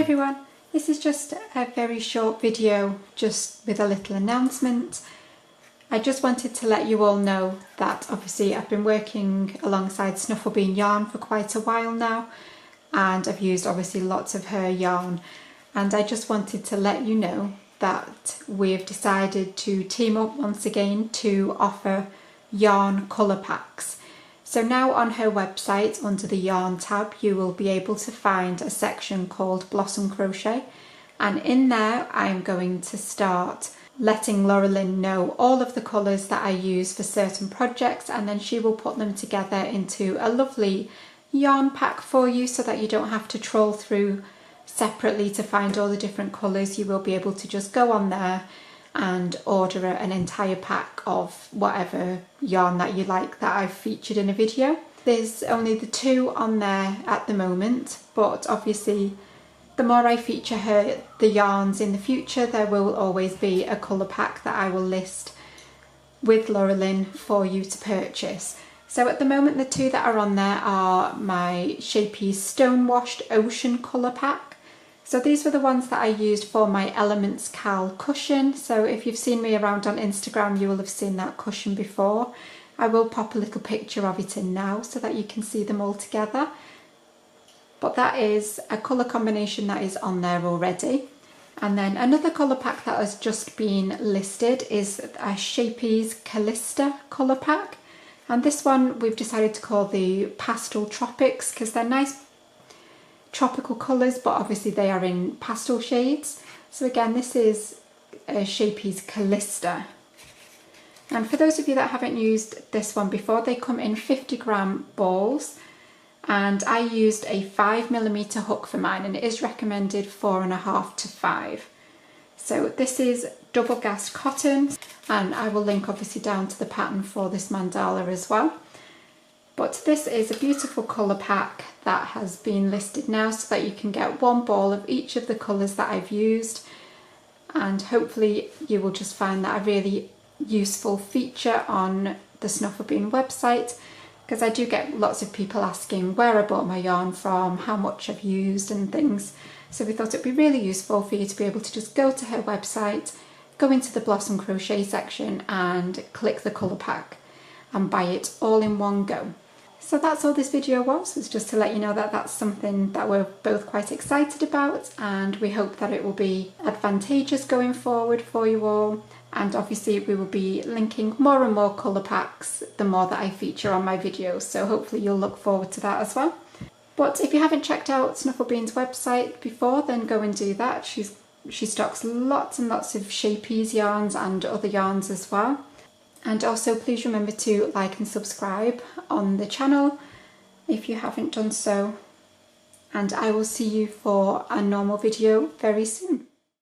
everyone, this is just a very short video just with a little announcement. I just wanted to let you all know that obviously I've been working alongside Snufflebean Yarn for quite a while now, and I've used obviously lots of her yarn, and I just wanted to let you know that we've decided to team up once again to offer yarn colour packs. So now on her website under the yarn tab you will be able to find a section called Blossom Crochet, and in there I'm going to start letting Laura Lynn know all of the colours that I use for certain projects, and then she will put them together into a lovely yarn pack for you so that you don't have to troll through separately to find all the different colours. You will be able to just go on there and order an entire pack of whatever yarn that you like that I've featured in a video. There's only the two on there at the moment, but obviously the more I feature the yarns in the future, there will always be a colour pack that I will list with Laura Lynn for you to purchase. So at the moment the two that are on there are my Shapey's Stonewashed Ocean colour pack. So these were the ones that I used for my Elements Cal cushion. So if you've seen me around on Instagram, you will have seen that cushion before. I will pop a little picture of it in now so that you can see them all together. But that is a colour combination that is on there already. And then another colour pack that has just been listed is a Shapey's Callista colour pack. And this one we've decided to call the Pastel Tropics because they're nice tropical colours, but obviously they are in pastel shades. So again, this is Shapey's Callista. And for those of you that haven't used this one before, they come in 50-gram balls, and I used a 5mm hook for mine, and it is recommended 4.5 to 5. So this is double gassed cotton, and I will link obviously down to the pattern for this mandala as well. But this is a beautiful colour pack that has been listed now so that you can get one ball of each of the colours that I've used, and hopefully you will just find that a really useful feature on the Snufflebean website, because I do get lots of people asking where I bought my yarn from, how much I've used and things. So we thought it'd be really useful for you to be able to just go to her website, go into the Blossom Crochet section and click the colour pack and buy it all in one go. So that's all this video was just to let you know that that's something that we're both quite excited about, and we hope that it will be advantageous going forward for you all. And obviously we will be linking more and more colour packs the more that I feature on my videos, so hopefully you'll look forward to that as well. But if you haven't checked out Snufflebean's website before, then go and do that. She stocks lots and lots of Shapey's yarns and other yarns as well. And also please remember to like and subscribe on the channel if you haven't done so. And I will see you for a normal video very soon.